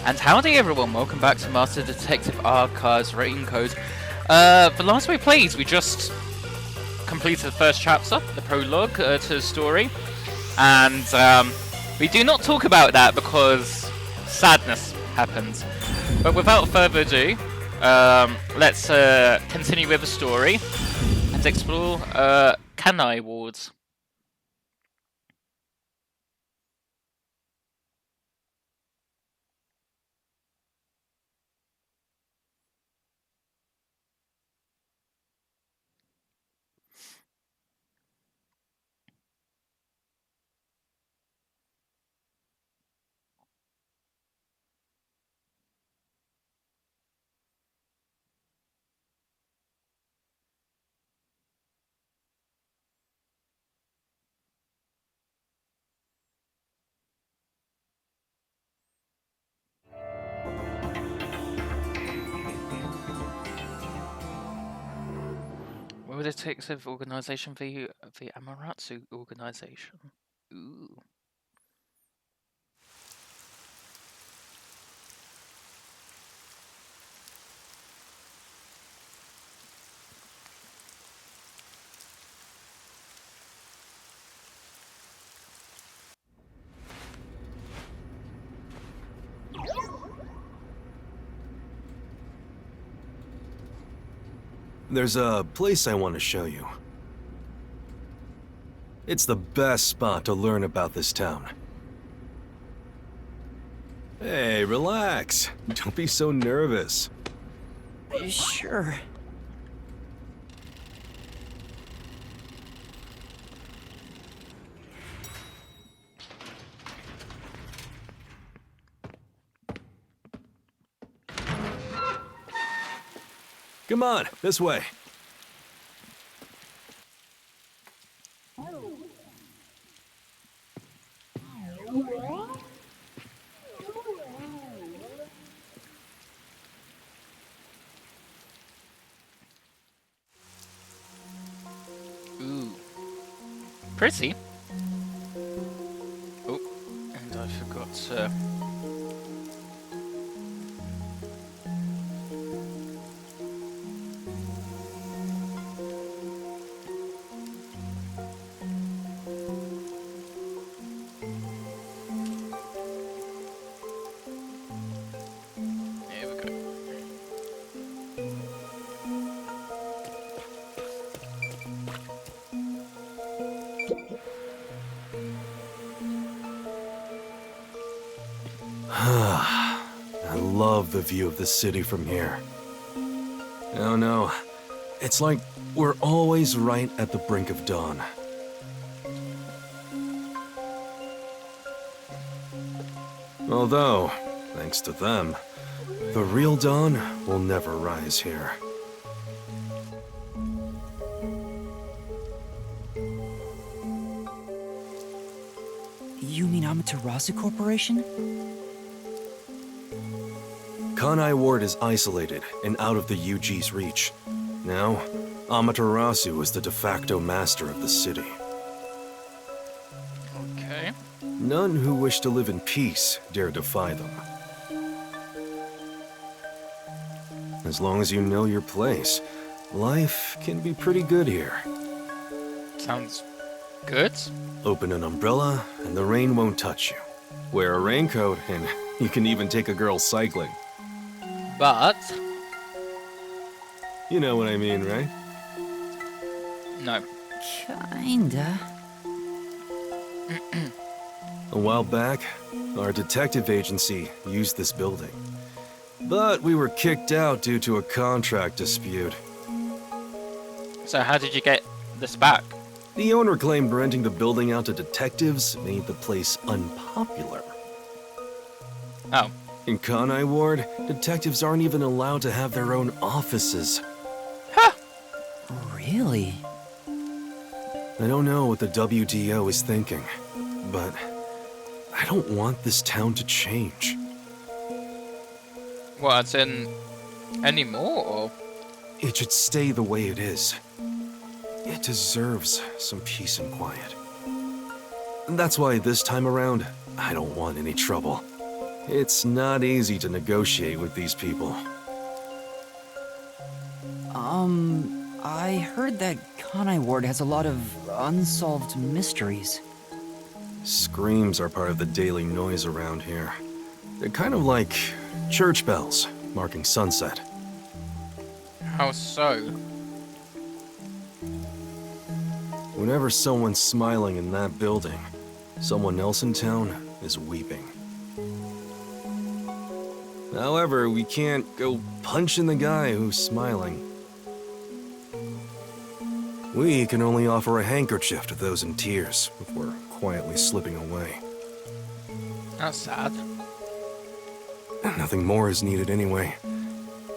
And howdy everyone, welcome back to Master Detective Archive's RAINCODE. The last we played, we just completed the first chapter, the prologue to the story. And we do not talk about that because sadness happens. But without further ado, let's continue with the story and explore Kanai wards. What would it take to organization the Amaterasu organization? Ooh. There's a place I want to show you. It's the best spot to learn about this town. Hey, relax. Don't be so nervous. Sure. Come on, this way. Ooh. Pretty. Oh, and I forgot Here we go. I love the view of the city from here. Oh no, it's like we're always right at the brink of dawn. Although, thanks to them, the real dawn will never rise here. You mean Amaterasu Corporation? Kanai Ward is isolated and out of the UG's reach. Now, Amaterasu is the de facto master of the city. Okay. None who wish to live in peace dare defy them. As long as you know your place, life can be pretty good here. Sounds good. Open an umbrella and the rain won't touch you. Wear a raincoat and you can even take a girl cycling. But You know what I mean, right? no. Kinda. A while back, our detective agency used this building. But we were kicked out due to a contract dispute. So how did you get this back? The owner claimed renting the building out to detectives made the place unpopular. Oh. In Kanai Ward, detectives aren't even allowed to have their own offices. Huh. Really? I don't know what the WDO is thinking, but I don't want this town to change. What, as in anymore, or? It should stay the way it is. It deserves some peace and quiet. And that's why this time around, I don't want any trouble. It's not easy to negotiate with these people. I heard that Kanai Ward has a lot of unsolved mysteries. Screams are part of the daily noise around here. They're kind of like church bells marking sunset. How so? Whenever someone's smiling in that building, someone else in town is weeping. However, we can't go punching the guy who's smiling. We can only offer a handkerchief to those in tears before quietly slipping away. That's sad. Nothing more is needed anyway.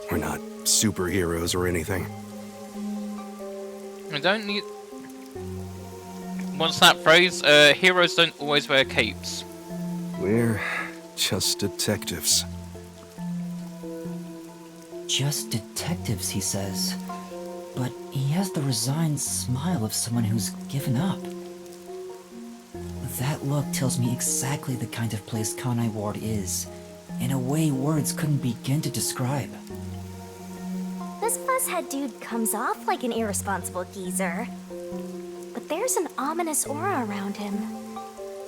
We're not superheroes or anything. I don't need... What's that phrase? Heroes don't always wear capes. We're just detectives. Just detectives, he says. But he has the resigned smile of someone who's given up. That look tells me exactly the kind of place Kanai Ward is, in a way words couldn't begin to describe. This fuzzhead dude comes off like an irresponsible geezer. But there's an ominous aura around him.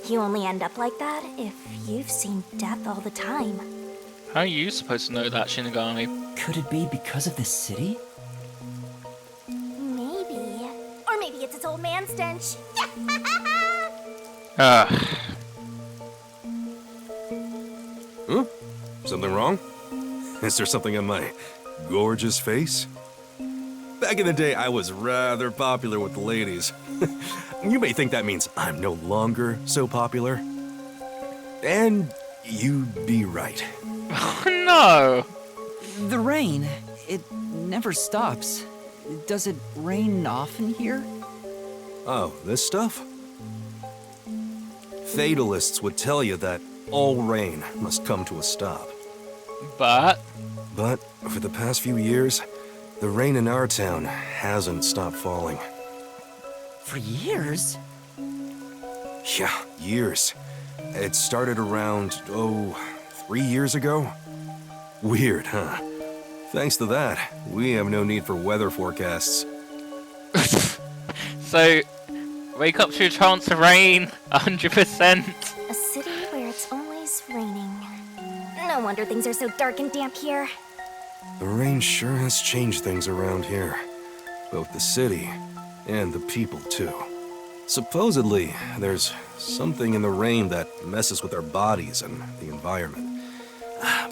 You only end up like that if you've seen death all the time. How are you supposed to know that, Shinigami? Could it be because of this city? Maybe. Or maybe it's its old man stench. Huh? Something wrong? Is there something on my gorgeous face? Back in the day, I was rather popular with the ladies. You may think that means I'm no longer so popular. And you'd be right. Oh no! The rain. It never stops. Does it rain often here? Oh, this stuff? Fatalists would tell you that all rain must come to a stop. But... But for the past few years, the rain in our town hasn't stopped falling. For years? Yeah, years. It started around, 3 years ago? Weird, huh? Thanks to that, we have no need for weather forecasts. So, wake up to a chance of rain, 100%. A city where it's always raining. No wonder things are so dark and damp here. The rain sure has changed things around here. Both the city and the people, too. Supposedly, there's something in the rain that messes with our bodies and the environment.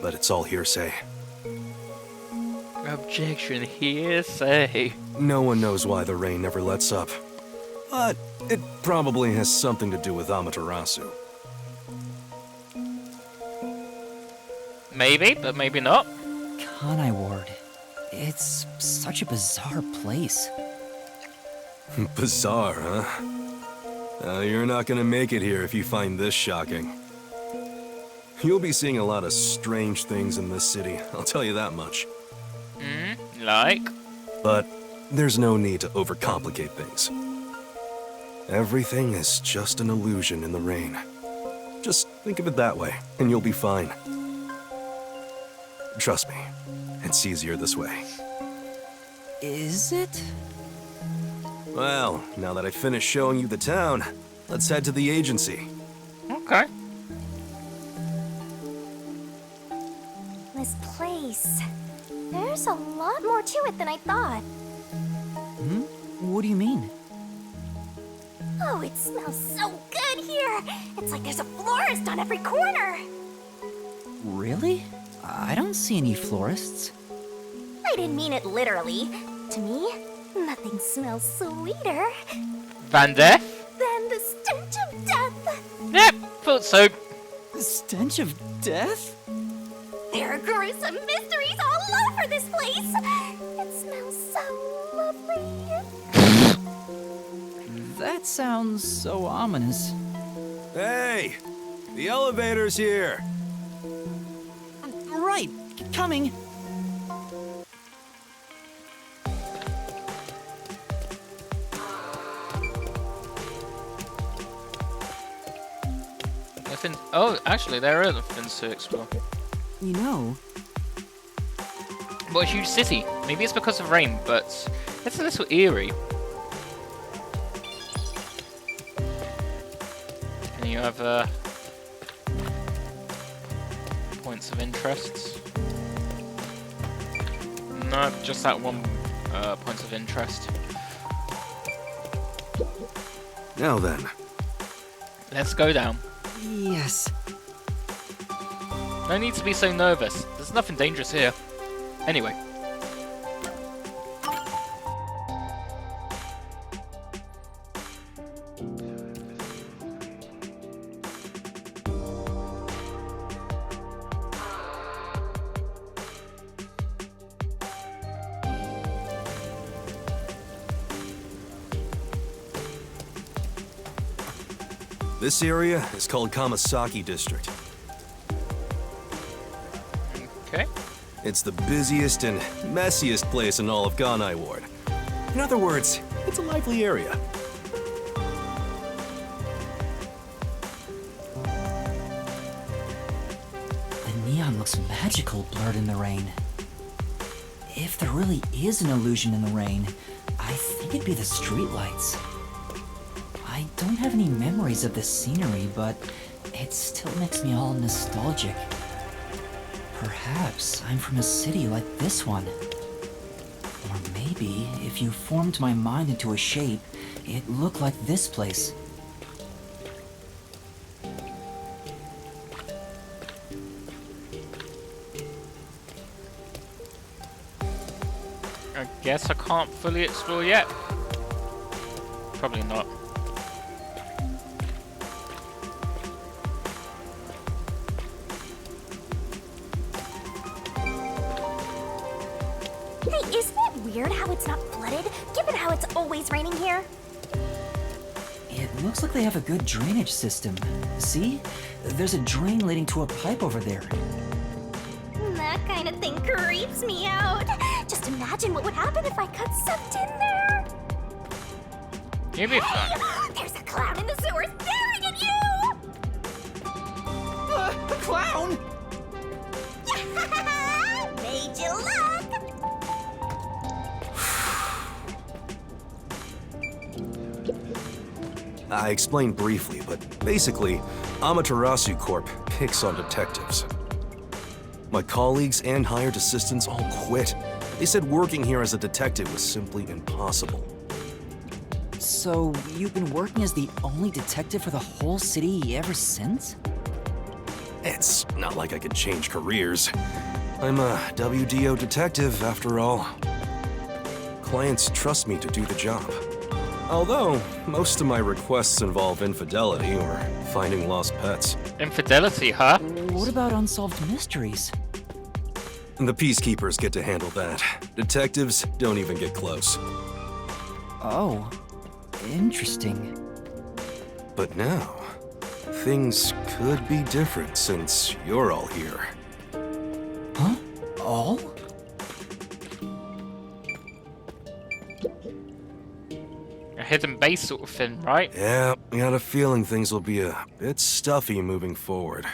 But it's all hearsay. Objection, hearsay. No one knows why the rain never lets up. But it probably has something to do with Amaterasu. Maybe, but maybe not. Kanai Ward. It's such a bizarre place. Bizarre, huh? You're not gonna make it here if you find this shocking. You'll be seeing a lot of strange things in this city, I'll tell you that much. Like? But there's no need to overcomplicate things. Everything is just an illusion in the rain. Just think of it that way, and you'll be fine. Trust me, it's easier this way. Is it? Well, now that I've finished showing you the town, let's head to the agency. Okay. This place. There's a lot more to it than I thought. What do you mean? Oh, it smells so good here. It's like there's a florist on every corner. Really? I don't see any florists. I didn't mean it literally. To me, nothing smells sweeter Van Death? than the stench of death. Yep, thought so. The stench of death? There are gruesome mysteries all over this place. It smells so lovely. That sounds so ominous. Hey! The elevator's here! Right, coming. Oh, actually, there are other things to explore. You know, What a huge city. Maybe it's because of rain, but it's a little eerie. And you have points of interest. No, just that one point of interest. Now then. Let's go down. yes. No need to be so nervous. There's nothing dangerous here. Anyway. This area is called Kamasaki District. Okay. It's the busiest and messiest place in all of Ganai Ward. In other words, it's a lively area. The neon looks magical blurred in the rain. If there really is an illusion in the rain, I think it'd be the streetlights. I don't have any memories of this scenery, but it still makes me all nostalgic. Perhaps I'm from a city like this one. Or maybe, if you formed my mind into a shape, it looked like this place. I guess I can't fully explore yet. Probably not. Hey, isn't it weird how it's not flooded, given how it's always raining here? It looks like they have a good drainage system. See? There's a drain leading to a pipe over there. That kind of thing creeps me out. Just imagine what would happen if I got sucked in there. You'll be fine. There's a clown in the sewers staring at you! A clown? Made you look! I explained briefly, but basically, Amaterasu Corp picks on detectives. My colleagues and hired assistants all quit. They said working here as a detective was simply impossible. So, you've been working as the only detective for the whole city ever since? It's not like I could change careers. I'm a WDO detective, after all. Clients trust me to do the job. Although, most of my requests involve infidelity or finding lost pets. Infidelity, huh? What about unsolved mysteries? The peacekeepers get to handle that. Detectives don't even get close. Oh, interesting. But now, things could be different since you're all here. Huh? All? A hidden base sort of thing, right? Yeah, I got a feeling things will be a bit stuffy moving forward.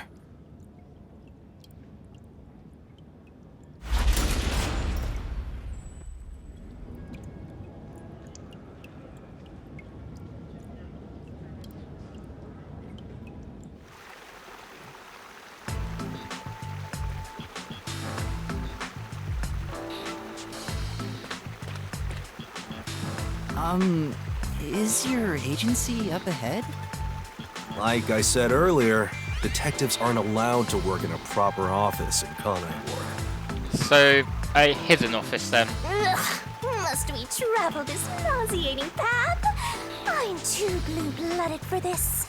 Is your agency up ahead? Like I said earlier, detectives aren't allowed to work in a proper office in Kanai Ward. So, a hidden office then. Ugh, must we travel this nauseating path? I'm too blue-blooded for this.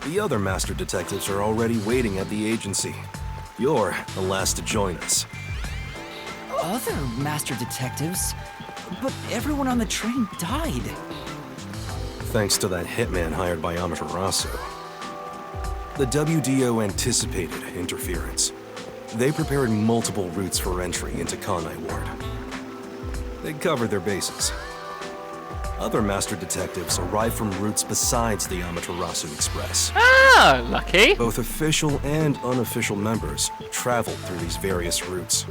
The other master detectives are already waiting at the agency. You're the last to join us. Other master detectives? But everyone on the train died. Thanks to that hitman hired by Amaterasu. The WDO anticipated interference. They prepared multiple routes for entry into Kanai Ward. They covered their bases. Other master detectives arrive from routes besides the Amaterasu Express. Ah, lucky. Both official and unofficial members travel through these various routes.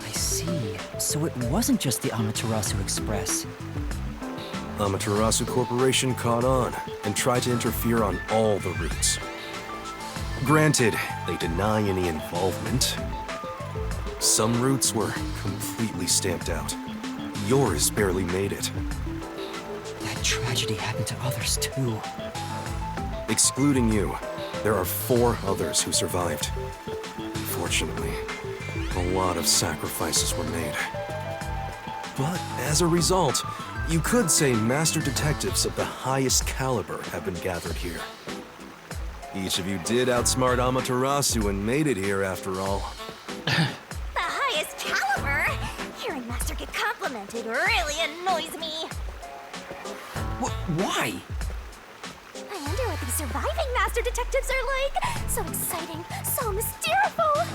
I see. So it wasn't just the Amaterasu Express. Amaterasu Corporation caught on and tried to interfere on all the routes. Granted, they deny any involvement. Some routes were completely stamped out. Yours barely made it. That tragedy happened to others too. Excluding you, there are 4 others who survived. Unfortunately, a lot of sacrifices were made. But as a result, you could say master detectives of the highest caliber have been gathered here. Each of you did outsmart Amaterasu and made it here after all. The highest caliber? Hearing Master get complimented really annoys me. Why? I wonder what these surviving Master Detectives are like. So exciting, so mysteriful.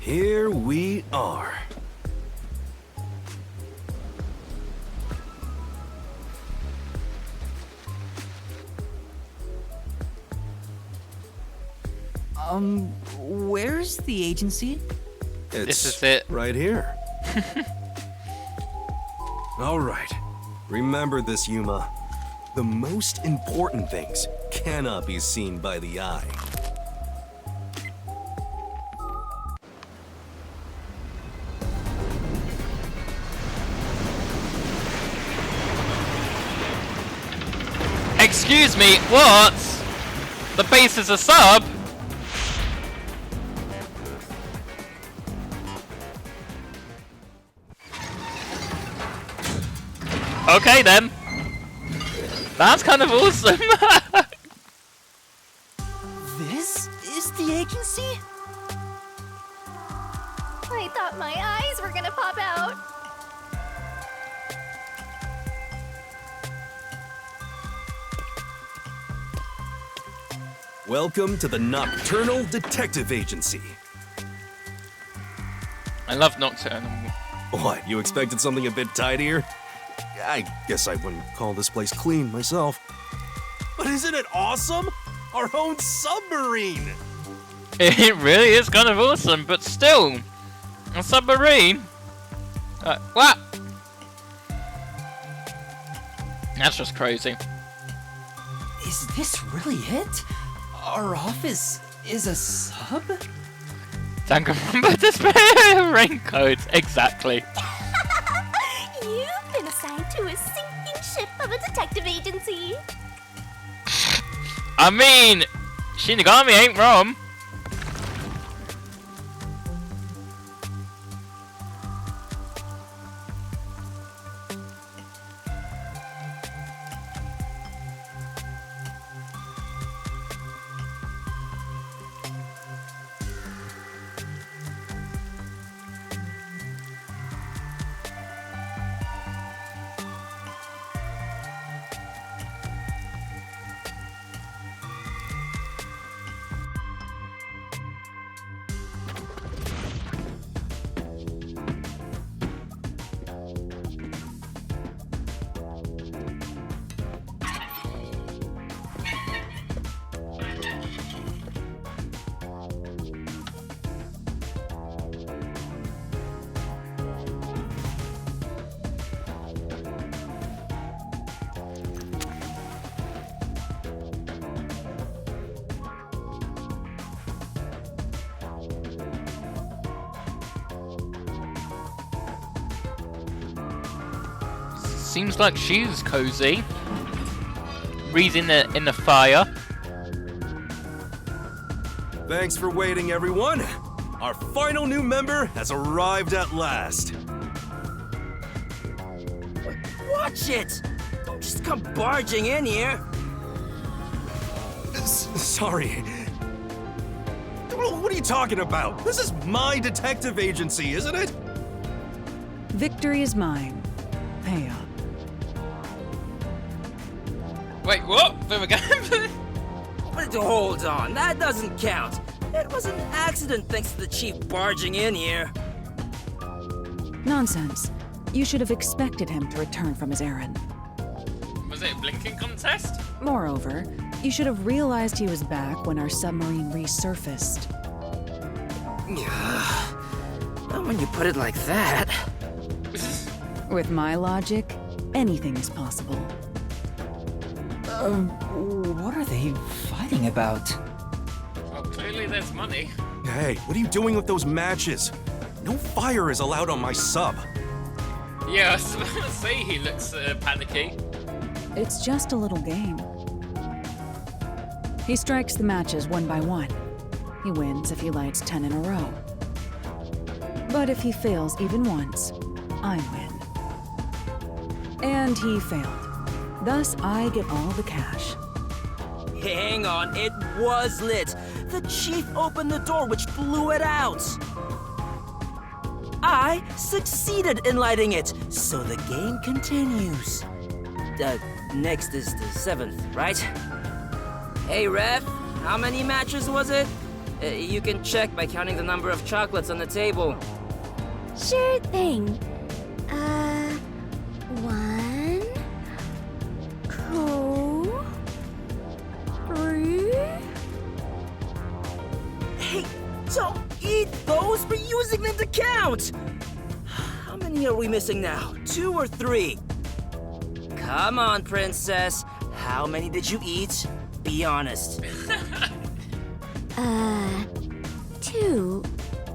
Here we are. Where's the agency? It's This is it. right here. All right. Remember this, Yuma. The most important things cannot be seen by the eye. Excuse me, what? The base is a sub? Okay then. That's kind of awesome. This is the agency? I thought my eyes were gonna pop out. Welcome to the Nocturnal Detective Agency. I love Nocturnal. What, you expected something a bit tidier? I guess I wouldn't call this place clean myself. But isn't it awesome? Our own submarine! It really is kind of awesome, but still, a submarine? What? That's just crazy. Is this really it? Our office is a sub? Don't remember to spare raincoat. Exactly. You've been assigned to a sinking ship of a detective agency. I mean, Shinigami ain't wrong. Seems like she's cozy. breathing in the fire. Thanks for waiting, everyone. Our final new member has arrived at last. Watch it! Don't just come barging in here. Sorry. What are you talking about? This is my detective agency, isn't it? Victory is mine. Pay up. Wait, what? There we go. But hold on, that doesn't count. It was an accident thanks to the chief barging in here. Nonsense. You should have expected him to return from his errand. Was it a blinking contest? Moreover, you should have realized he was back when our submarine resurfaced. Not when you put it like that. With my logic, anything is possible. What are they fighting about? Well, clearly there's money. Hey, what are you doing with those matches? No fire is allowed on my sub. Yeah, I was about to say he looks panicky. It's just a little game. He strikes the matches one by one. He wins if he lights 10 in a row. But if he fails even once, I win. And he failed. Thus, I get all the cash. Hang on, it was lit. The chief opened the door, which blew it out. I succeeded in lighting it, so the game continues. Next is the 7th, right? Hey, Ref, how many matches was it? You can check by counting the number of chocolates on the table. Sure thing. 1, 2, 3. Hey, don't eat those! We're using them to count! How many are we missing now? 2 or 3? Come on, princess. How many did you eat? Be honest. 2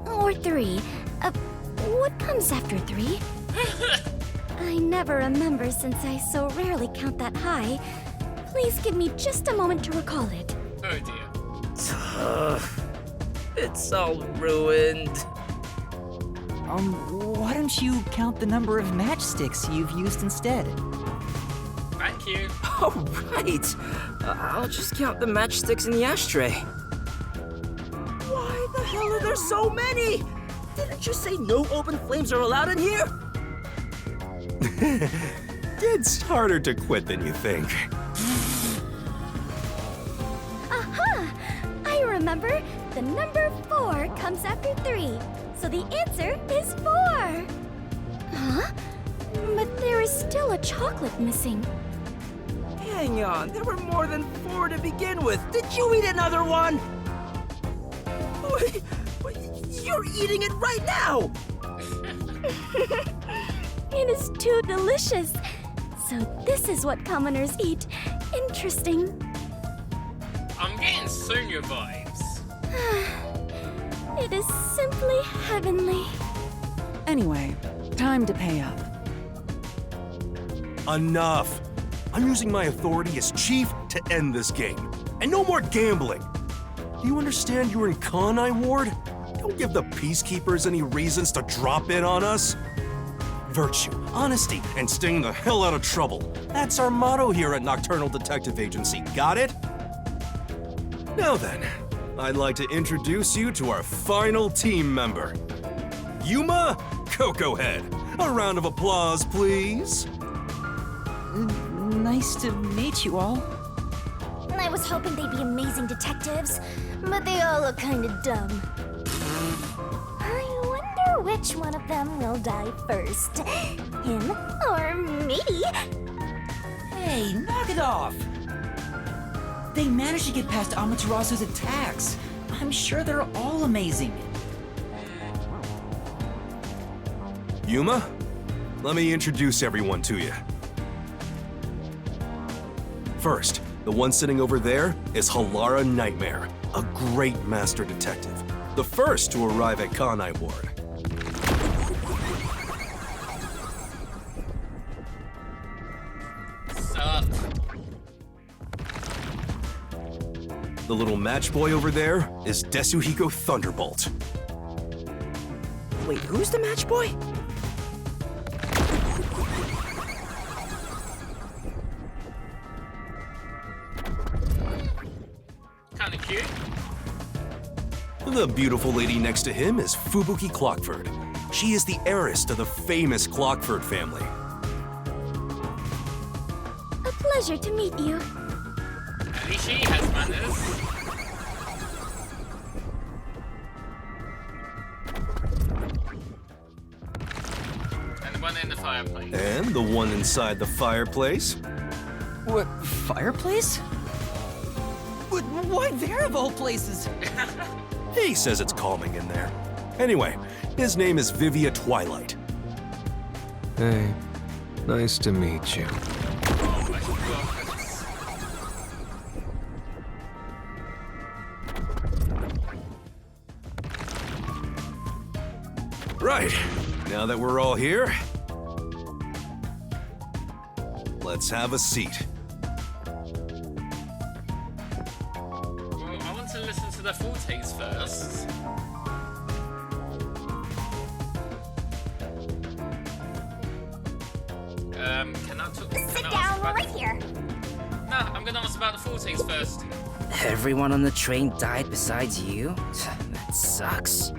or 3. What comes after 3? I never remember since I so rarely count that high. Please give me just a moment to recall it. Oh dear. It's all ruined. Why don't you count the number of matchsticks you've used instead? Thank you. Oh, right. I'll just count the matchsticks in the ashtray. Why the hell are there so many? Didn't you say no open flames are allowed in here? It's harder to quit than you think. Aha! I remember. The number 4 comes after 3. So the answer is 4. Huh? But there is still a chocolate missing. Hang on, there were more than 4 to begin with. Did you eat another one? Wait, you're eating it right now! It is too delicious. So this is what commoners eat. Interesting. I'm getting Sonya vibes. It is simply heavenly. Anyway, time to pay up. Enough. I'm using my authority as chief to end this game. And no more gambling. Do you understand you're in Kanai Ward? Don't give the peacekeepers any reasons to drop in on us. Virtue, honesty, and staying the hell out of trouble. That's our motto here at Nocturnal Detective Agency. Got it? Now then, I'd like to introduce you to our final team member. Yuma Cocoa Head. A round of applause, please. Nice to meet you all. I was hoping they'd be amazing detectives, but they all look kind of dumb. I wonder which one of them will die first. Him or me? Hey, knock it off! They managed to get past Amaterasu's attacks. I'm sure they're all amazing. Yuma, let me introduce everyone to you. First, the one sitting over there is Halara Nightmare, a great master detective. The first to arrive at Kanai Ward. The little match boy over there is Desuhiko Thunderbolt. Wait, who's the match boy? Kinda cute. The beautiful lady next to him is Fubuki Clockford. She is the heiress to the famous Clockford family. A pleasure to meet you. At least she has manners. And the one in the fireplace. And the one inside the fireplace? What, fireplace? Why there of all places? He says it's calming in there. Anyway, his name is Vivia Twilight. Hey, nice to meet you. Oh my god. Right, now that we're all here, let's have a seat. Well, I want to listen to the full takes first. Can I talk? Sit can I ask down, we're about right here. No, I'm gonna ask about the full takes first. Everyone on the train died besides you? That sucks.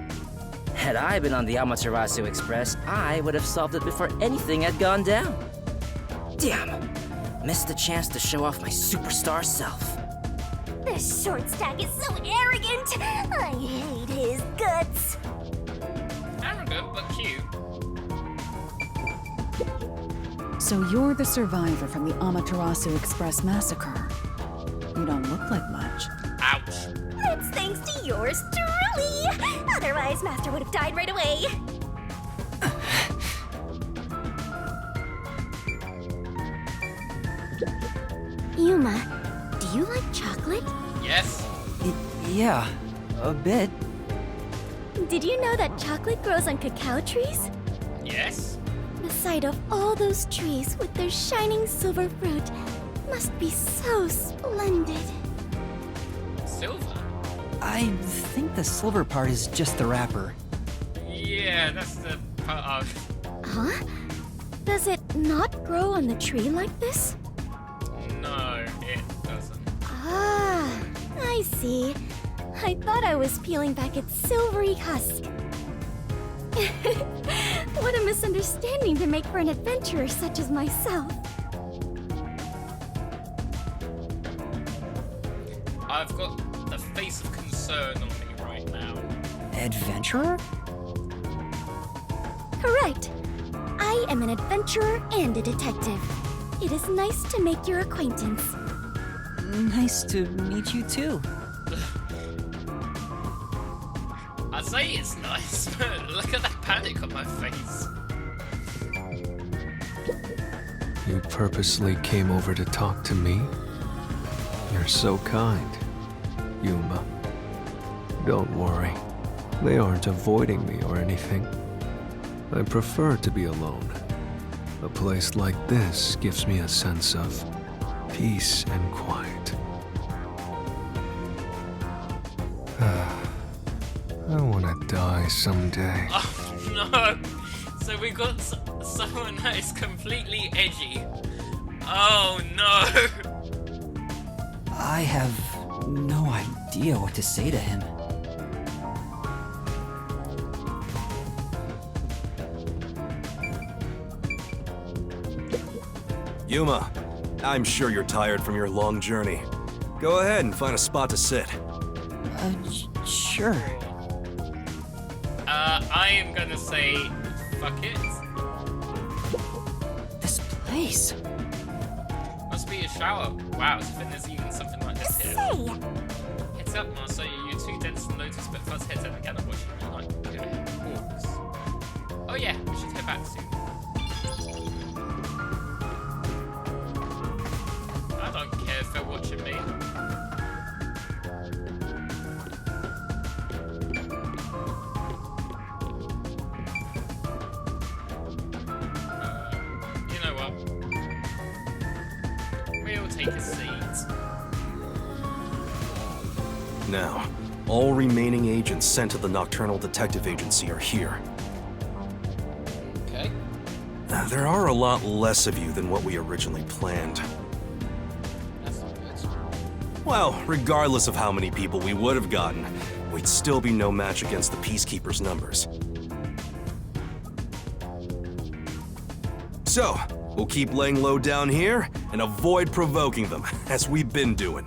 Had I been on the Amaterasu Express, I would have solved it before anything had gone down. Damn, missed the chance to show off my superstar self. This short stack is so arrogant. I hate his guts. Arrogant but cute. So you're the survivor from the Amaterasu Express massacre. You don't look like much. Ouch. That's thanks to yours truly. Otherwise, Master would have died right away. Yuma, do you like chocolate? Yes. Yeah, a bit. Did you know that chocolate grows on cacao trees? Yes. The sight of all those trees with their shining silver fruit must be so splendid. Silver. I think the silver part is just the wrapper. Yeah, that's the part of. Huh? Does it not grow on the tree like this? No, it doesn't. Ah, I see. I thought I was peeling back its silvery husk. What a misunderstanding to make for an adventurer such as myself. I've got a face of concern on me right now. Adventurer? Correct. I am an adventurer and a detective. It is nice to make your acquaintance. Nice to meet you too. I'd say it's nice, but look at that panic on my face. You purposely came over to talk to me? You're so kind, Yuma. Don't worry. They aren't avoiding me or anything. I prefer to be alone. A place like this gives me a sense of peace and quiet. I want to die someday. Oh no! So we got someone that is completely edgy. Oh no! I have no idea what to say to him. Yuma, I'm sure you're tired from your long journey. Go ahead and find a spot to sit. Sure. I am gonna say, fuck it. This place. Must be a shower. Wow, as if there's even something like this here. Say, Heads up, Master, you're too dense to notice, but Fuzz heads out again and watching you like walks. Oh yeah, we should head back soon. I don't care if they're watching me. You know what? We'll take a seat. now. All remaining agents sent to the Nocturnal Detective Agency are here. Okay. There are a lot less of you than what we originally planned. That's not good. Well, regardless of how many people we would have gotten, we'd still be no match against the Peacekeepers' numbers. So, we'll keep laying low down here and avoid provoking them, as we've been doing.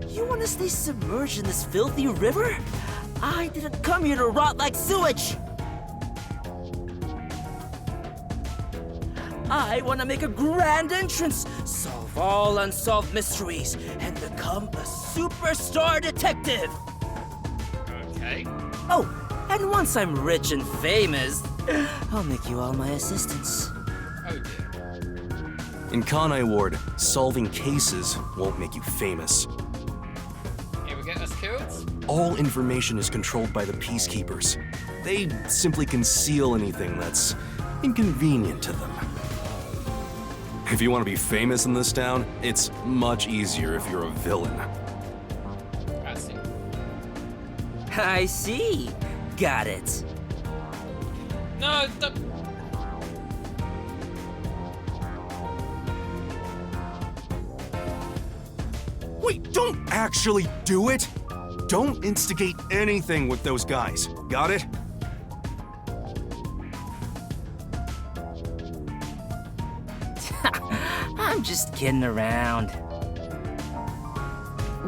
You wanna stay submerged in this filthy river? I didn't come here to rot like sewage! I wanna make a grand entrance, solve all unsolved mysteries, and become a superstar detective! Okay. Oh, and once I'm rich and famous, I'll make you all my assistants. Oh dear. In Kanai Ward, solving cases won't make you famous. Here we get us killed. All information is controlled by the Peacekeepers. They simply conceal anything that's inconvenient to them. If you want to be famous in this town, it's much easier if you're a villain. I see. I see. Got it. No, Wait, don't actually do it! Don't instigate anything with those guys. Got it? I'm just kidding around.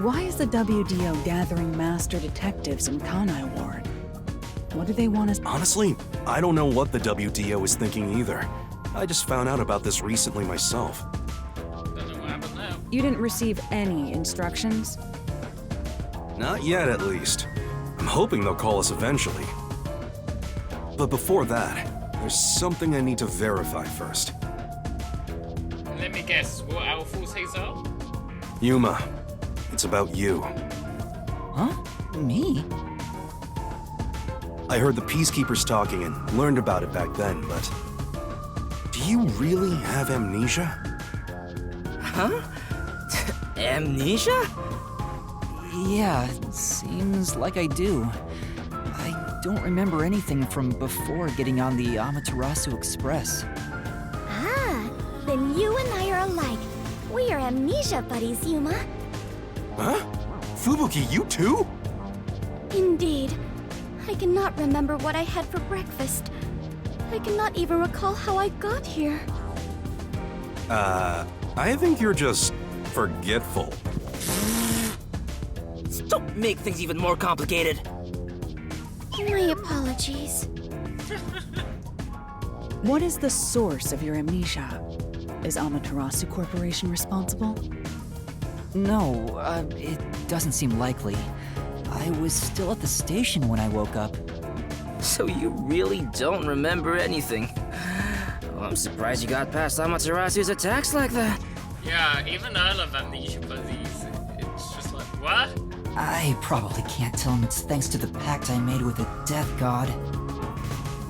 Why is the WDO gathering master detectives in Kanai Ward? What do they want us? Honestly, I don't know what the WDO is thinking either. I just found out about this recently myself. don't know what happened now. You didn't receive any instructions? Not yet, at least. I'm hoping they'll call us eventually. But before that, there's something I need to verify first. Let me guess, what our forces are? Yuma, it's about you. Huh? Me? I heard the Peacekeepers talking and learned about it back then, but... Do you really have amnesia? Huh? Amnesia? Yeah, seems like I do. I don't remember anything from before getting on the Amaterasu Express. Ah, then you and I are alike. We are amnesia buddies, Yuma. Huh? Fubuki, you too? Indeed. I cannot remember what I had for breakfast. I cannot even recall how I got here. I think you're just forgetful. Don't make things even more complicated. My apologies. What is the source of your amnesia? Is Amaterasu Corporation responsible? No, it doesn't seem likely. I was still at the station when I woke up. So you really don't remember anything. Well, I'm surprised you got past Amaterasu's attacks like that. Yeah, even I love amnesia buddies. It's just like, what? I probably can't tell him it's thanks to the pact I made with the Death God.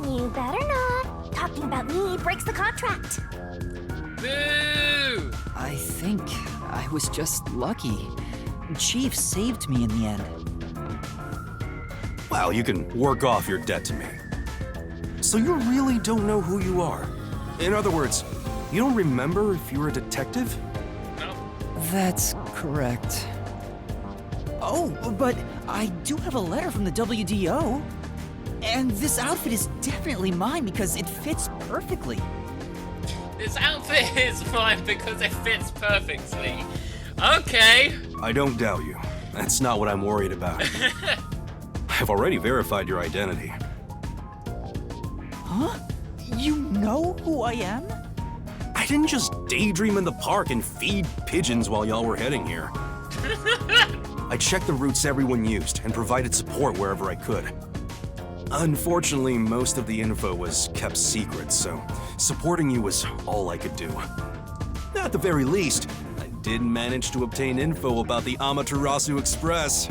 You better not. Talking about me breaks the contract. Boo! I think I was just lucky. Chief saved me in the end. Wow, you can work off your debt to me. So you really don't know who you are? In other words, you don't remember if you're a detective? No. That's correct. Oh, but I do have a letter from the WDO. And this outfit is definitely mine because it fits perfectly. This outfit is mine because it fits perfectly. Okay. I don't doubt you. That's not what I'm worried about. I've already verified your identity. Huh? You know who I am? I didn't just daydream in the park and feed pigeons while y'all were heading here. I checked the routes everyone used and provided support wherever I could. Unfortunately, most of the info was kept secret, so supporting you was all I could do. At the very least, I did manage to obtain info about the Amaterasu Express.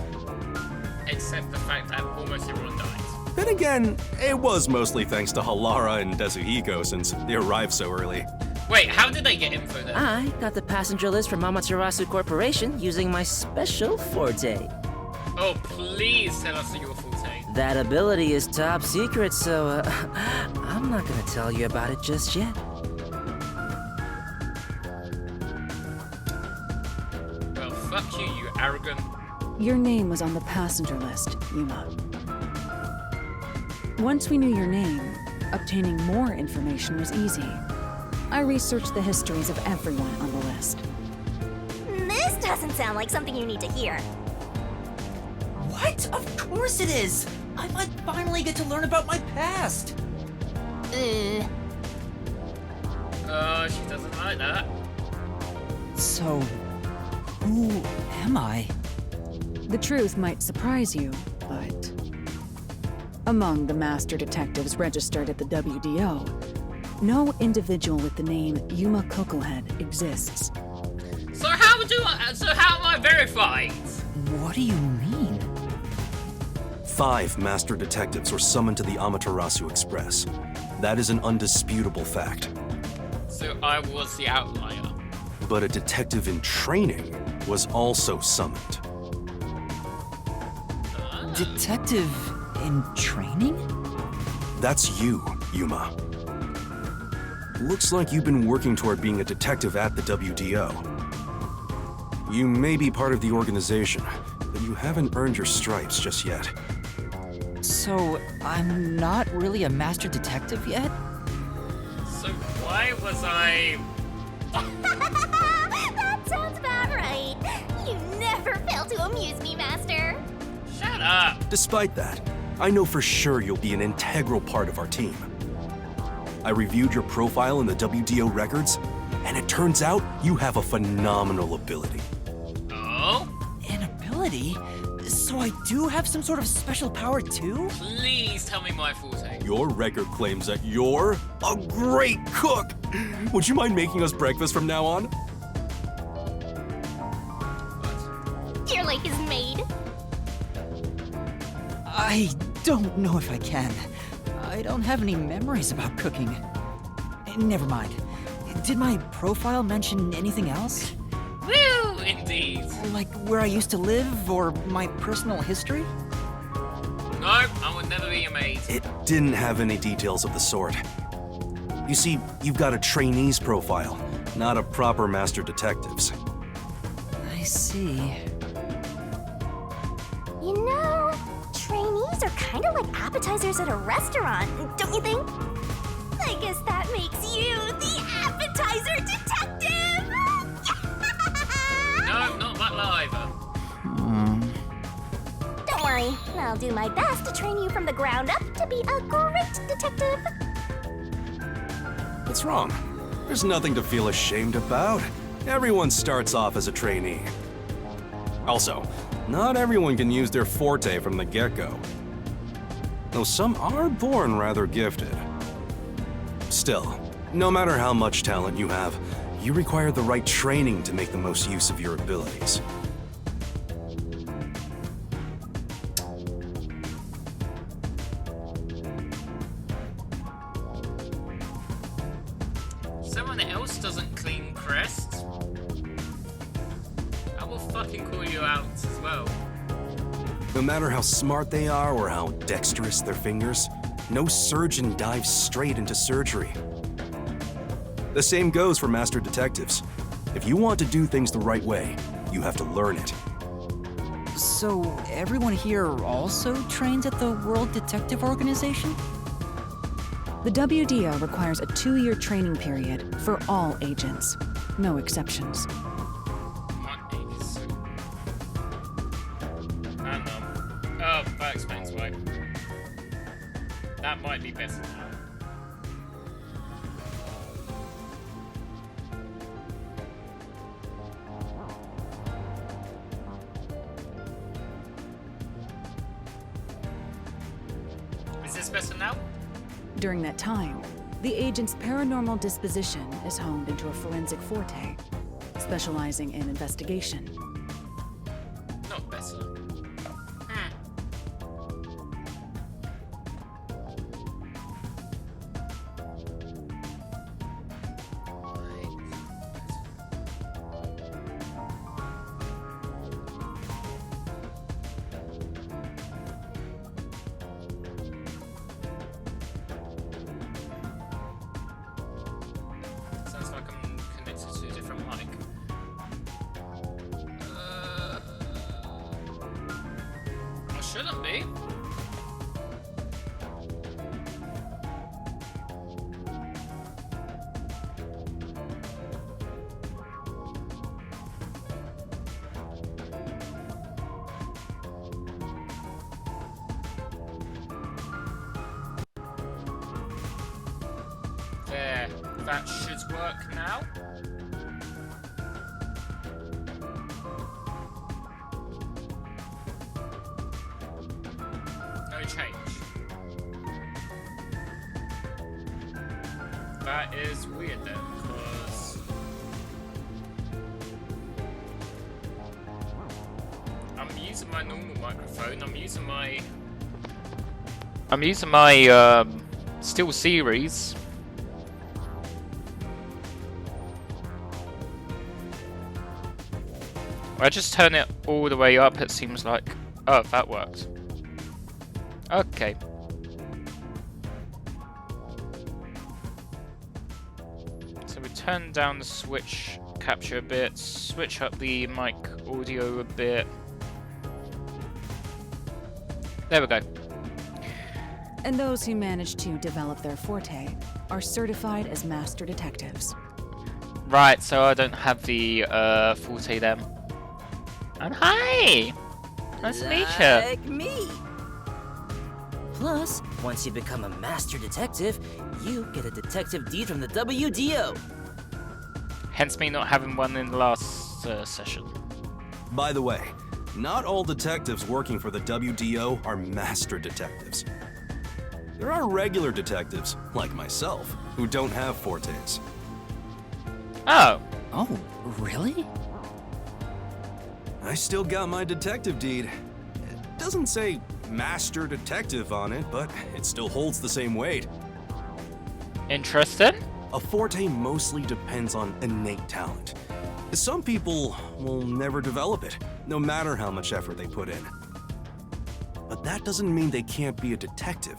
Except the fact that almost everyone died. Then again, it was mostly thanks to Halara and Desuhiko since they arrived so early. Wait, how did they get info then? I got the passenger list from Amaterasu Corporation using my special forte. Oh, please tell us your forte. That ability is top secret, so I'm not gonna tell you about it just yet. Well, fuck you, you arrogant. Your name was on the passenger list, Yuma. Once we knew your name, obtaining more information was easy. I researched the histories of everyone on the list. This doesn't sound like something you need to hear. What? Of course it is! I might finally get to learn about my past! Ugh. She doesn't like that. So, who am I? The truth might surprise you, but among the master detectives registered at the WDO, no individual with the name Yuma Cocohead exists. So how am I verified? What do you mean? 5 master detectives were summoned to the Amaterasu Express. That is an undisputable fact. So I was the outlier. But a detective in training was also summoned. Detective in training? That's you, Yuma. Looks like you've been working toward being a detective at the WDO. You may be part of the organization, but you haven't earned your stripes just yet. So, I'm not really a master detective yet? So why was I... That sounds about right. You never fail to amuse me, Master. Shut up! Despite that, I know for sure you'll be an integral part of our team. I reviewed your profile in the WDO records, and it turns out you have a phenomenal ability. Oh? An ability? So I do have some sort of special power too? Please tell me my forte. Your record claims that you're a great cook. Would you mind making us breakfast from now on? Your life is made. I don't know if I can. I don't have any memories about cooking. Never mind. Did my profile mention anything else? Woo, indeed. Like where I used to live or my personal history? No, I would never be a maid. It didn't have any details of the sort. You see, you've got a trainee's profile, not a proper master detective's. I see. You know, trainees are kind of like appetizers at a restaurant, don't you think? I guess that makes you the appetizer detective! No, not that either. Don't worry, I'll do my best to train you from the ground up to be a great detective. What's wrong? There's nothing to feel ashamed about. Everyone starts off as a trainee. Also, not everyone can use their forte from the get-go. Though some are born rather gifted. Still, no matter how much talent you have, you require the right training to make the most use of your abilities. Someone else doesn't clean crests. I will fucking call you out as well. No matter how smart they are or how dexterous their fingers, no surgeon dives straight into surgery. The same goes for master detectives. If you want to do things the right way, you have to learn it. So everyone here also trains at the World Detective Organization? The WDO requires a 2-year training period for all agents, no exceptions. My is so... And, oh, that explains why. That might be better now. Is this better now? During that time, the agent's paranormal disposition is honed into a forensic forte, specializing in investigation. Not better. shouldn't be. There, that should work now. No change. That is weird then, because I'm using my normal microphone. I'm using my Steel Series. I just turn it all the way up, it seems like. Oh, that worked. Okay. So we turn down the switch capture a bit, switch up the mic audio a bit. There we go. And those who manage to develop their forte are certified as master detectives. Right, so I don't have the forte then. And hi! Nice to meet you. Like me. Plus, once you become a master detective, you get a detective deed from the WDO. Hence me not having one in the last session. By the way, not all detectives working for the WDO are master detectives. There are regular detectives, like myself, who don't have fortes. Oh, Oh, really? I still got my detective deed. It doesn't say master detective on it, but it still holds the same weight. interesting. A forte mostly depends on innate talent. Some people will never develop it, no matter how much effort they put in. But that doesn't mean they can't be a detective.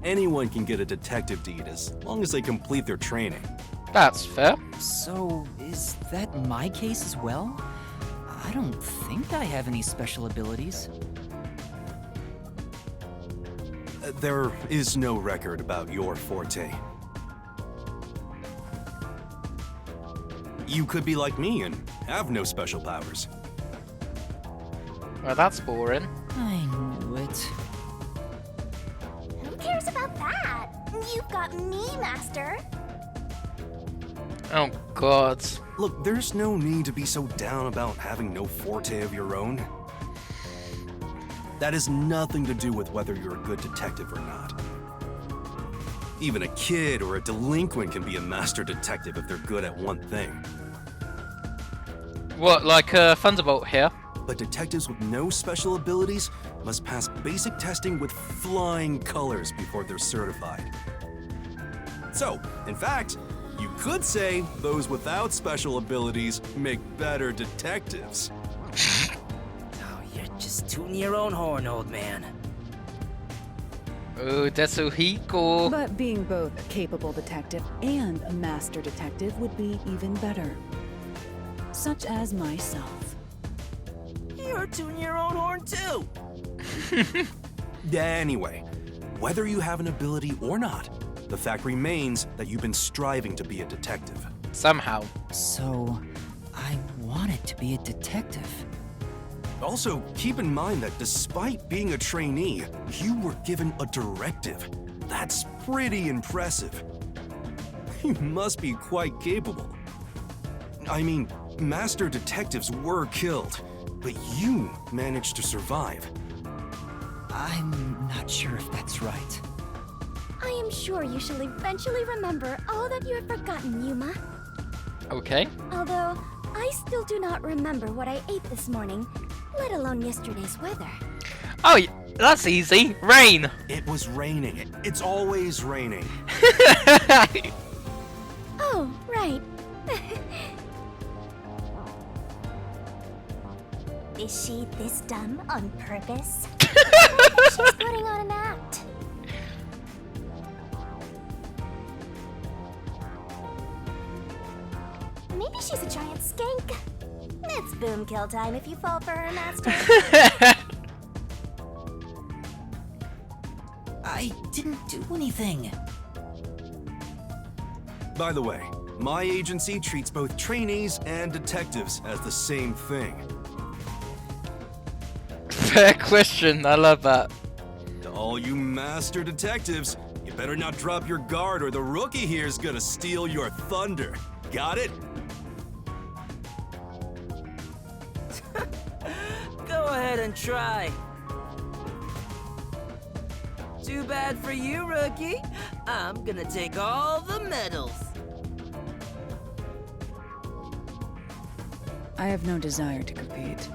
Anyone can get a detective deed as long as they complete their training. That's fair. So, is that my case as well? I don't think I have any special abilities. There is no record about your forte. You could be like me and have no special powers. Well, that's boring. I knew it. Who cares about that? You've got me, Master. Oh god. Look, there's no need to be so down about having no forte of your own. That has nothing to do with whether you're a good detective or not. Even a kid or a delinquent can be a master detective if they're good at one thing. What, like Thunderbolt here? But detectives with no special abilities must pass basic testing with flying colors before they're certified. So, in fact, you could say those without special abilities make better detectives. Oh, you're just tooting your own horn, old man. Oh, Tetsuhiko. But being both a capable detective and a master detective would be even better. Such as myself. You're tooting your own horn, too. Anyway, whether you have an ability or not, the fact remains that you've been striving to be a detective. Somehow. So, I wanted to be a detective. Also, keep in mind that despite being a trainee, you were given a directive. That's pretty impressive. You must be quite capable. I mean, master detectives were killed, but you managed to survive. I'm not sure if that's right. I am sure you shall eventually remember all that you have forgotten, Yuma. Okay. Although, I still do not remember what I ate this morning, let alone yesterday's weather. Oh, that's easy. Rain. It was raining. It's always raining. Oh, right. Is she this dumb on purpose? She's putting on an act. Maybe she's a giant skank. It's boom kill time if you fall for her, Master. do anything. By the way, my agency treats both trainees and detectives as the same thing. Fair question. I love that. To all you master detectives, you better not drop your guard or the rookie here's gonna steal your thunder. Got it? Go ahead and try. Too bad for you, rookie. I'm gonna take all the medals. I have no desire to compete.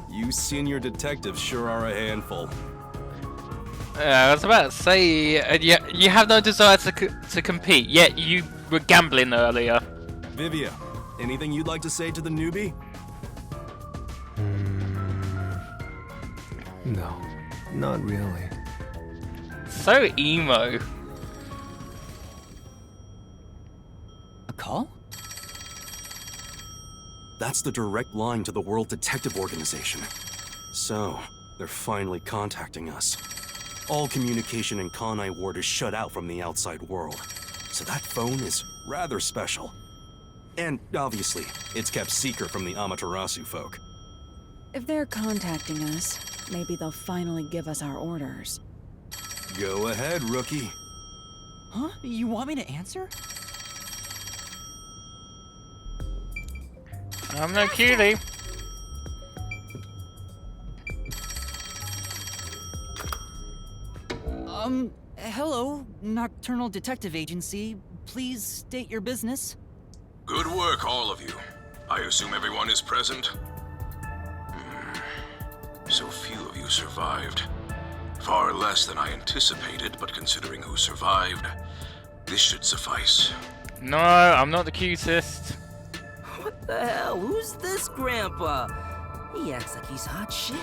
You senior detectives sure are a handful. I was about to say, you have no desire to compete, yet you were gambling earlier. Vivia, anything you'd like to say to the newbie? No, not really. So emo. A call? That's the direct line to the World Detective Organization. So, they're finally contacting us. All communication in Kanai Ward is shut out from the outside world. So that phone is rather special. And obviously, it's kept secret from the Amaterasu folk. If they're contacting us, maybe they'll finally give us our orders. Go ahead, rookie. Huh? You want me to answer? I'm no cutie. Hello, Nocturnal Detective Agency. Please state your business. Good work, all of you. I assume everyone is present? So few of you survived. Far less than I anticipated, but considering who survived, this should suffice. No, I'm not the cutest. What the hell? Who's this grandpa? He acts like he's hot shit.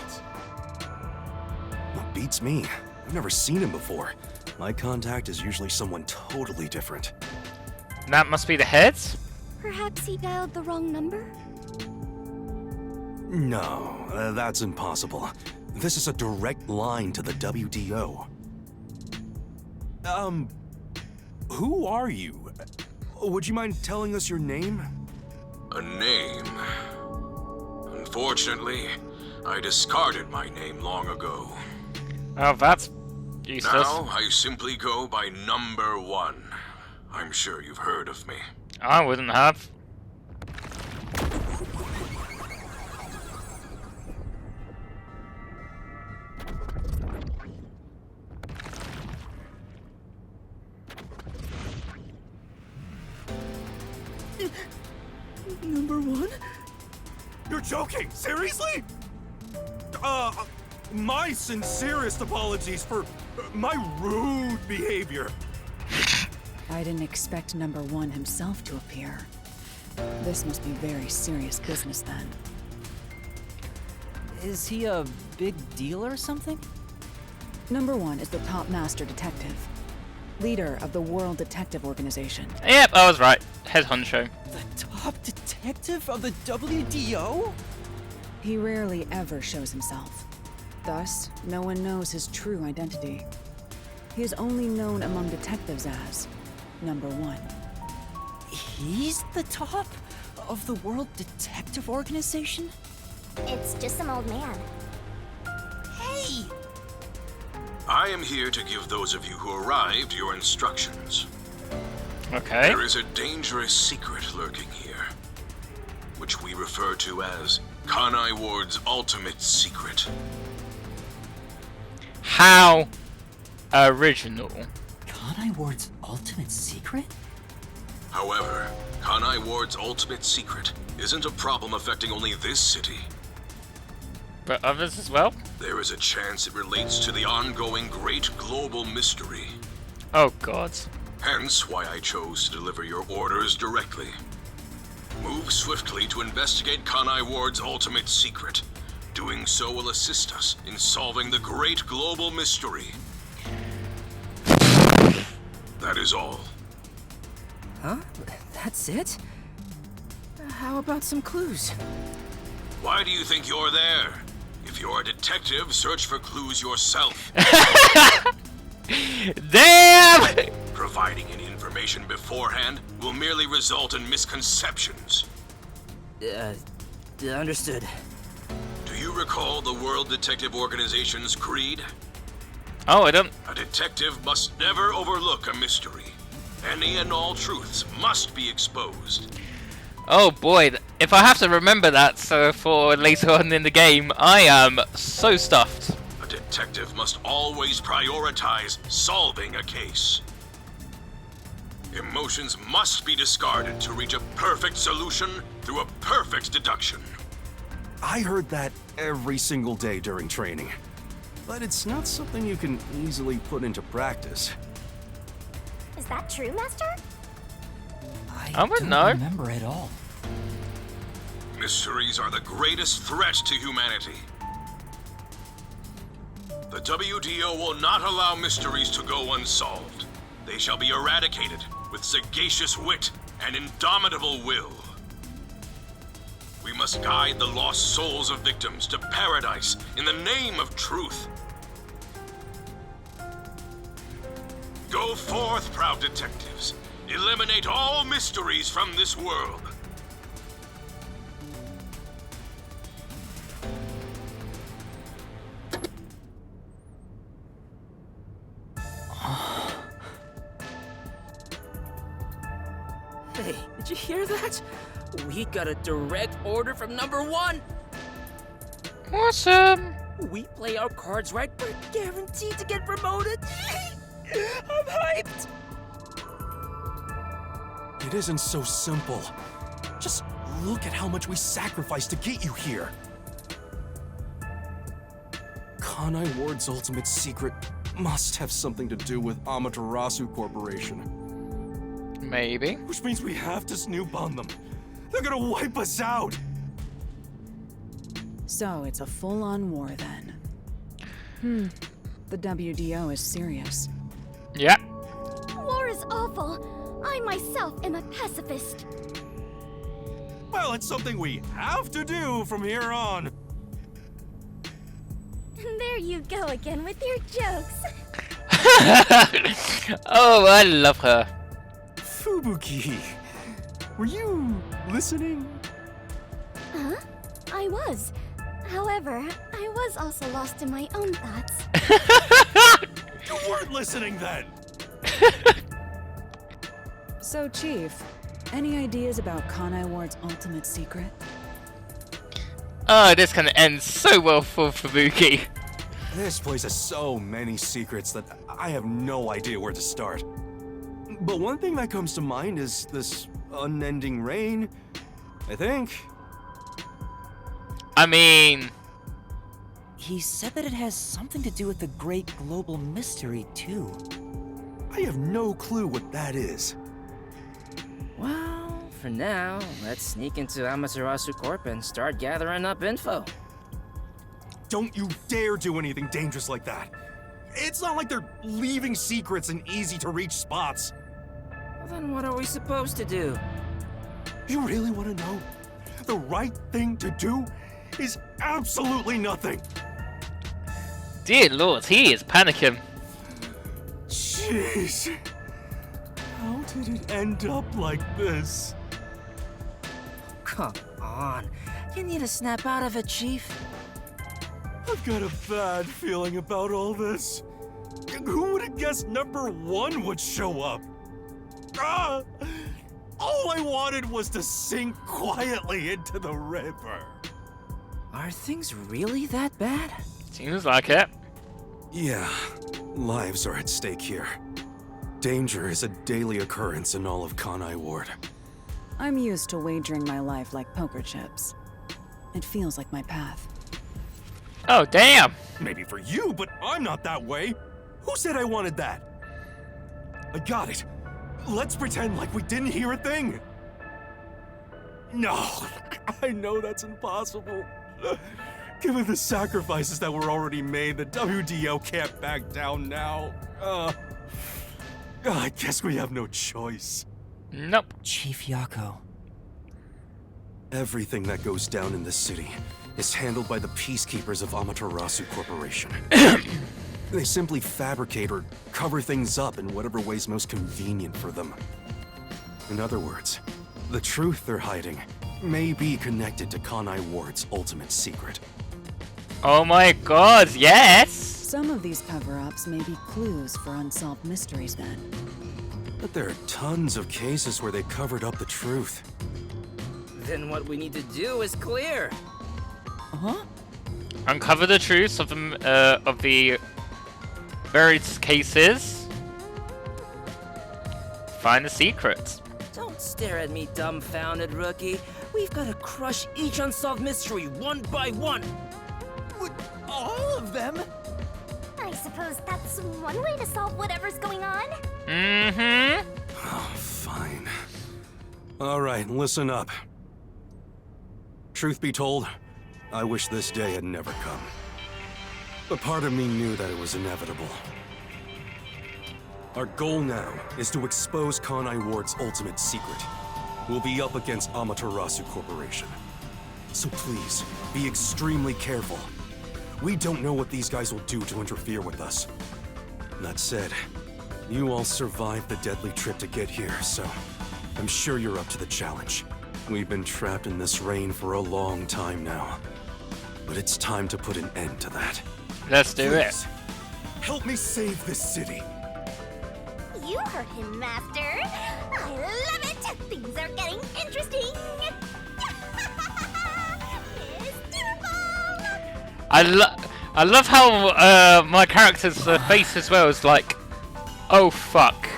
What beats me? I've never seen him before. My contact is usually someone totally different. That must be the heads? Perhaps he dialed the wrong number? No, that's impossible. This is a direct line to the WDO. Who are you? Would you mind telling us your name? A name? Unfortunately, I discarded my name long ago. Oh, that's useless. Now, I simply go by Number 1. I'm sure you've heard of me. I wouldn't have. Number 1? You're joking! Seriously? My sincerest apologies for my rude behavior. I didn't expect number 1 himself to appear. This must be very serious business then. Is he a big deal or something? Number 1 is the top master detective, leader of the World Detective Organization. Yep, I was right. Head honcho. The top detective of the WDO? He rarely ever shows himself. Thus, no one knows his true identity. He is only known among detectives as Number 1. He's the top of the World Detective Organization? It's just some old man. Hey! I am here to give those of you who arrived your instructions. Okay. There is a dangerous secret lurking here, which we refer to as Kanai Ward's ultimate secret. How original. Kanai Ward's ultimate secret? However, Kanai Ward's ultimate secret isn't a problem affecting only this city. But others as well? There is a chance it relates to the ongoing great global mystery. Oh god. Hence why I chose to deliver your orders directly. Move swiftly to investigate Kanai Ward's ultimate secret. Doing so will assist us in solving the great global mystery. That is all. Huh? That's it? How about some clues? Why do you think you're there? If you're a detective, search for clues yourself. Damn! Providing any information beforehand will merely result in misconceptions. Understood. Do you recall the World Detective Organization's creed? Oh, I don't. A detective must never overlook a mystery. Any and all truths must be exposed. Oh boy, if I have to remember that so for later on in the game, I am so stuffed. A detective must always prioritize solving a case. Emotions must be discarded to reach a perfect solution through a perfect deduction. I heard that every single day during training. But it's not something you can easily put into practice. Is that true, Master? I wouldn't don't know. remember at all. Mysteries are the greatest threat to humanity. The WDO will not allow mysteries to go unsolved. They shall be eradicated with sagacious wit and indomitable will. We must guide the lost souls of victims to paradise in the name of truth. Go forth, proud detectives. Eliminate all mysteries from this world. Hey, did you hear that? We got a direct order from number 1. Awesome. We play our cards right, we're guaranteed to get promoted. I'm hyped. It isn't so simple. Just look at how much we sacrificed to get you here. Kanai Ward's ultimate secret must have something to do with Amaterasu Corporation. Maybe. Which means we have to snoop on them. They're gonna wipe us out! So it's a full-on war then. The WDO is serious. Yeah. War is awful. I myself am a pacifist. Well, it's something we have to do from here on. There you go again with your jokes. Oh, I love her. Fubuki, were you listening? Huh? I was. However, I was also lost in my own thoughts. You weren't listening then! So, Chief, any ideas about Kanai Ward's ultimate secret? Oh, this can end so well for Fubuki. This place has so many secrets that I have no idea where to start. But one thing that comes to mind is this unending rain, I think. I mean, He said that it has something to do with the great global mystery, too. I have no clue what that is. Well, for now, let's sneak into Amaterasu Corp and start gathering up info. Don't you dare do anything dangerous like that. It's not like they're leaving secrets in easy-to-reach spots. Well, then what are we supposed to do? You really want to know? The right thing to do is absolutely nothing. dear lord, he is panicking. Jeez. How did it end up like this? Come on. You need to snap out of it, Chief. I've got a bad feeling about all this. Who would have guessed number 1 would show up? Ah! All I wanted was to sink quietly into the river. Are things really that bad? Seems like it. Yeah, lives are at stake here. Danger is a daily occurrence in all of Kanai Ward. I'm used to wagering my life like poker chips. It feels like my path. Oh, damn. Maybe for you, but I'm not that way. Who said I wanted that? I got it. Let's pretend like we didn't hear a thing. No, I know that's impossible. Given the sacrifices that were already made, the WDO can't back down now. I guess we have no choice. Nope. Chief Yako. Everything that goes down in the city is handled by the peacekeepers of Amaterasu Corporation. They simply fabricate or cover things up in whatever way's most convenient for them. In other words, the truth they're hiding may be connected to Kanai Ward's ultimate secret. Oh my god, yes! Some of these cover-ups may be clues for unsolved mysteries then. But there are tons of cases where they covered up the truth. Then what we need to do is clear. Huh? Uncover the truths of the various cases. Find the secrets. Don't stare at me dumbfounded, rookie. We've got to crush each unsolved mystery one by one. All of them? I suppose that's one way to solve whatever's going on. Mm-hmm. Oh, fine. All right, listen up. Truth be told, I wish this day had never come. But part of me knew that it was inevitable. Our goal now is to expose Kanai Ward's ultimate secret. We'll be up against Amaterasu Corporation. So please, be extremely careful. We don't know what these guys will do to interfere with us. That said, you all survived the deadly trip to get here, so I'm sure you're up to the challenge. We've been trapped in this rain for a long time now. But it's time to put an end to that. Let's do it. Please, help me save this city. You heard him, Master. I love it. Things are getting interesting. Mr. Ball. I love how my character's face as well is like, oh fuck.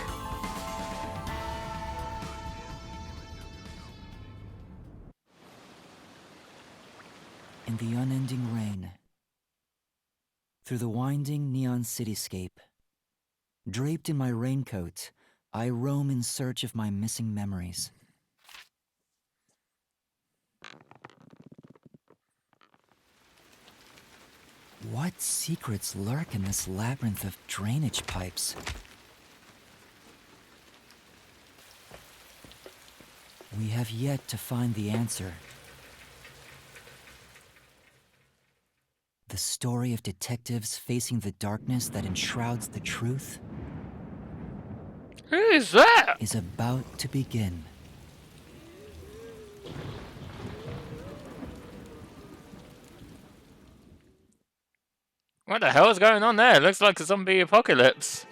In the unending rain, through the winding neon cityscape, draped in my raincoat, I roam in search of my missing memories. What secrets lurk in this labyrinth of drainage pipes? We have yet to find the answer. The story of detectives facing the darkness that enshrouds the truth Who is that? is about to begin. What the hell is going on there? Looks like a zombie apocalypse.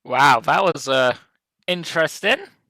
Wow, that was interesting.